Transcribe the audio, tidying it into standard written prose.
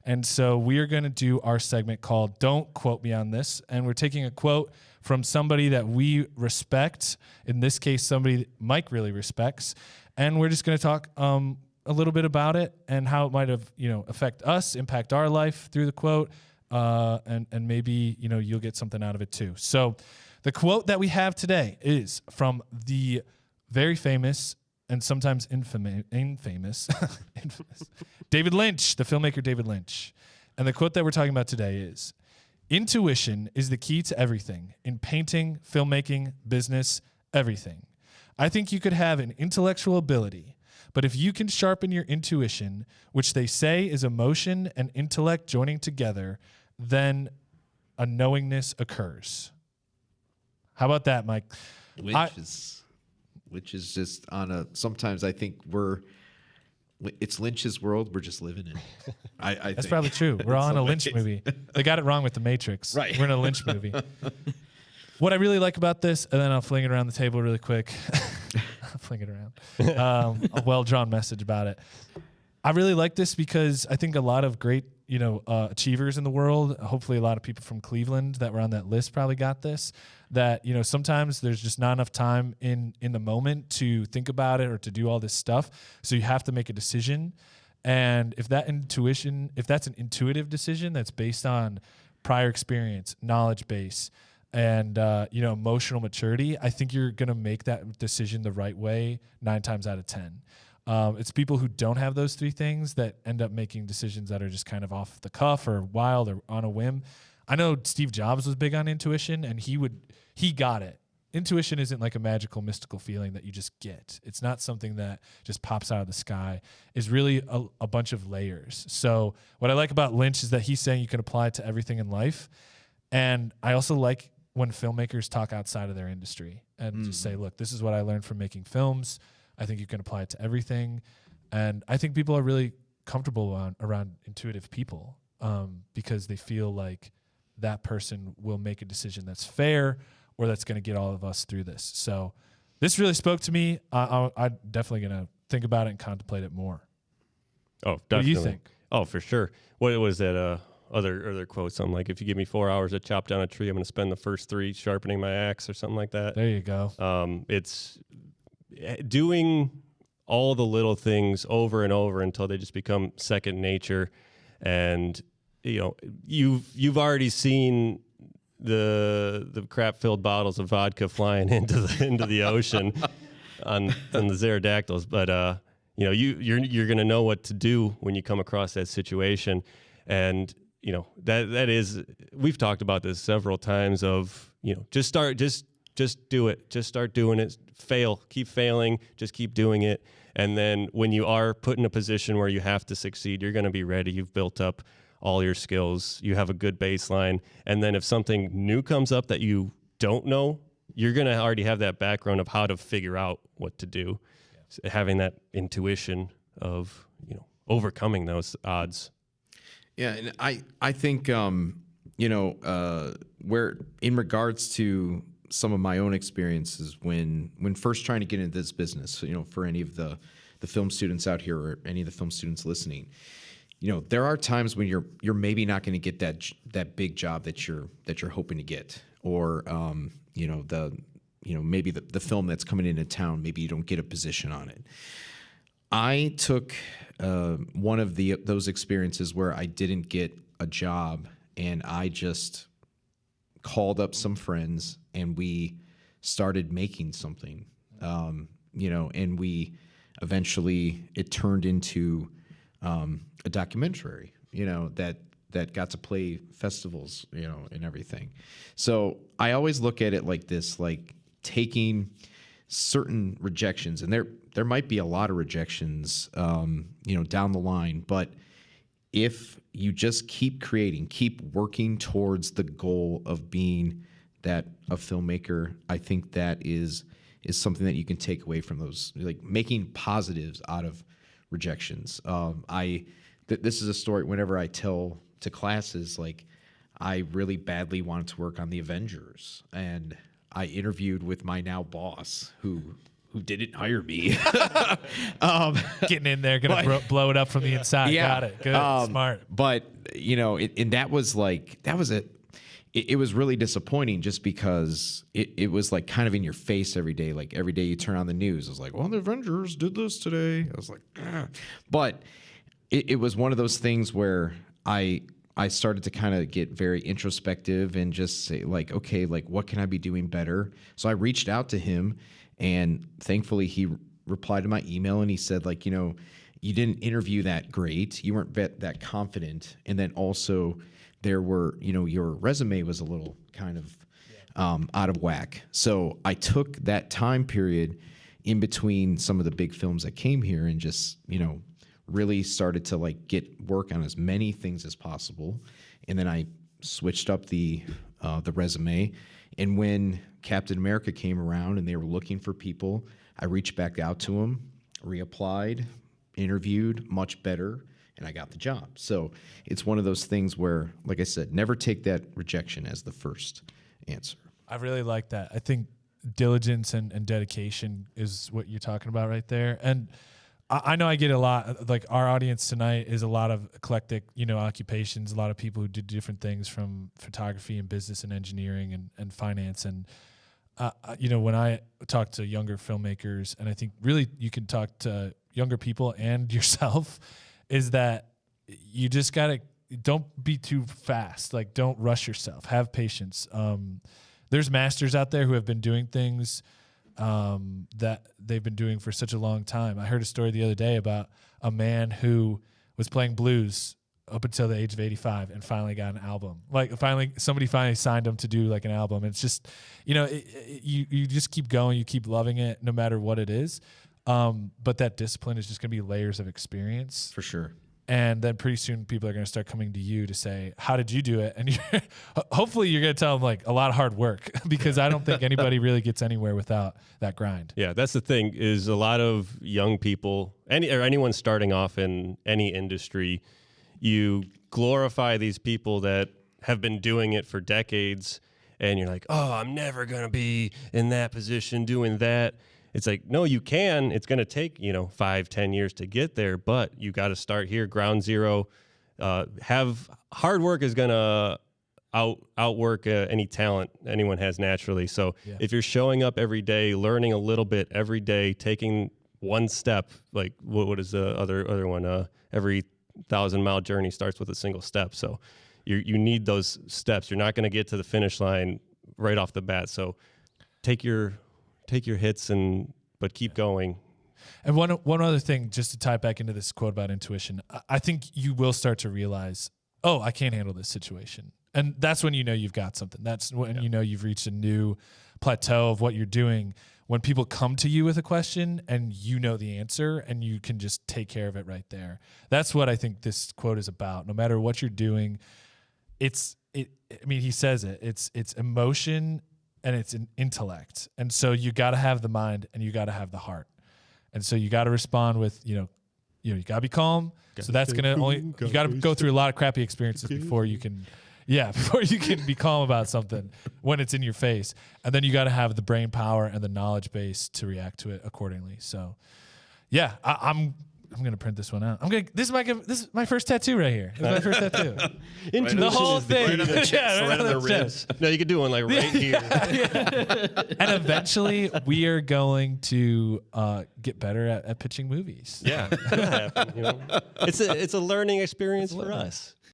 And so we are going to do our segment called Don't Quote Me on This. And we're taking a quote from somebody that we respect. In this case, somebody that Mike really respects. And we're just going to talk a little bit about it and how it might have, affect us, impact our life through the quote. And maybe, you'll get something out of it too. So the quote that we have today is from the very famous and sometimes infamous David Lynch, the filmmaker David Lynch. And the quote that we're talking about today is, "Intuition is the key to everything in painting, filmmaking, business, everything. I think you could have an intellectual ability, but if you can sharpen your intuition, which they say is emotion and intellect joining together, then a knowingness occurs." How about that, Mike? Which is just on a, sometimes I think it's Lynch's world. We're just living in it. I That's probably true. We're all in a Lynch movie. They got it wrong with The Matrix. Right. We're in a Lynch movie. What I really like about this, and then I'll fling it around the table really quick. I'll fling it around. A well-drawn message about it. I really like this because I think a lot of great, achievers in the world, hopefully a lot of people from Cleveland that were on that list probably got this, that, sometimes there's just not enough time in the moment to think about it or to do all this stuff. So you have to make a decision. And if that's an intuitive decision that's based on prior experience, knowledge base, and, emotional maturity, I think you're going to make that decision the right way 9 times out of 10. It's people who don't have those 3 things that end up making decisions that are just kind of off the cuff or wild or on a whim. I know Steve Jobs was big on intuition, and he got it. Intuition isn't like a magical, mystical feeling that you just get. It's not something that just pops out of the sky. It's really a bunch of layers. So what I like about Lynch is that he's saying you can apply it to everything in life. And I also like when filmmakers talk outside of their industry and just say, look, this is what I learned from making films. I think you can apply it to everything. And I think people are really comfortable around intuitive people because they feel like that person will make a decision that's fair or that's going to get all of us through this. So this really spoke to me. I'm definitely going to think about it and contemplate it more. Oh, definitely. What do you think? Oh, for sure. What was that other quote? Something like, if you give me 4 hours to chop down a tree, I'm going to spend the first 3 sharpening my axe or something like that. There you go. It's doing all the little things over and over until they just become second nature. And you've already seen the crap-filled bottles of vodka flying into the ocean on the pterodactyls, but you're going to know what to do when you come across that situation. And that is, we've talked about this several times of just do it, just start doing it, keep failing, just keep doing it. And then when you are put in a position where you have to succeed, you're going to be ready. You've built up all your skills. You have a good baseline. And then if something new comes up that you don't know, you're going to already have that background of how to figure out what to do. Yeah. So having that intuition of, overcoming those odds. Yeah. And I think, where in regards to some of my own experiences when first trying to get into this business, for any of the film students out here or any of the film students listening, there are times when you're maybe not going to get that big job that you're hoping to get, or maybe the film that's coming into town, maybe you don't get a position on it. I took one of those experiences where I didn't get a job, and I just called up some friends and we started making something, and we eventually, it turned into a documentary, that got to play festivals, and everything. So I always look at it like this, like taking certain rejections, and there might be a lot of rejections, down the line, but if you just keep creating, keep working towards the goal of being a filmmaker, I think that is something that you can take away from those, like making positives out of rejections. This is a story whenever I tell to classes, like I really badly wanted to work on the Avengers, and I interviewed with my now boss who who didn't hire me. Getting in there, gonna blow it up from the inside. Yeah. Got it. Good, smart. But and that was like it was really disappointing just because it was like kind of in your face every day. Like every day you turn on the news, it was like, well, the Avengers did this today. I was like, ugh. But it was one of those things where I started to kind of get very introspective and just say like, okay, like what can I be doing better? So I reached out to him, and thankfully he replied to my email, and he said like, you didn't interview that great. You weren't that confident. And then also there were, your resume was a little kind of out of whack. So I took that time period in between some of the big films that came here and just, really started to like get work on as many things as possible. And then I switched up the resume. And when Captain America came around and they were looking for people, I reached back out to them, reapplied, interviewed much better, and I got the job. So it's one of those things where, like I said, never take that rejection as the first answer. I really like that. I think diligence and dedication is what you're talking about right there. And I know I get a lot, like our audience tonight is a lot of eclectic, occupations, a lot of people who do different things from photography and business and engineering and finance. And, when I talk to younger filmmakers, and I think really you can talk to younger people and yourself, is that you just don't be too fast. Like, don't rush yourself. Have patience. There's masters out there who have been doing things that they've been doing for such a long time. I heard a story the other day about a man who was playing blues up until the age of 85 and finally got an album. Like somebody finally signed him to do like an album. And it's just, you just keep going, you keep loving it no matter what it is. But that discipline is just going to be layers of experience. For sure. And then pretty soon people are going to start coming to you to say, how did you do it? And hopefully you're going to tell them like a lot of hard work, because I don't think anybody really gets anywhere without that grind. Yeah, that's the thing, is a lot of young people, anyone starting off in any industry, you glorify these people that have been doing it for decades, and you're like, oh, I'm never going to be in that position doing that. It's like, no, you can. It's going to take, 5-10 years to get there, but you got to start here, ground zero. Hard work is going to outwork any talent anyone has naturally. So if you're showing up every day, learning a little bit every day, taking one step, like what is the other one? Every 1,000-mile journey starts with a single step. So you need those steps. You're not going to get to the finish line right off the bat. So take your hits but keep going. And one other thing, just to tie it back into this quote about intuition, I think you will start to realize, oh, I can't handle this situation. And that's when you know you've got something. That's when you know you've reached a new plateau of what you're doing. When people come to you with a question and you know the answer and you can just take care of it right there. That's what I think this quote is about. No matter what you're doing, he says it. It's emotion and it's an intellect. And so you got to have the mind and you got to have the heart. And so you got to respond with, you got to be calm. So that's going to you got to go through a lot of crappy experiences before you can be calm about something when it's in your face. And then you got to have the brain power and the knowledge base to react to it accordingly. So yeah, I'm going to print this one out. This is my first tattoo right here. This is my first tattoo. The whole thing. Right on the chest, right on the ribs. No, you could do one like right here. And eventually we are going to get better at pitching movies. Yeah, that'll happen, It's a learning experience for us.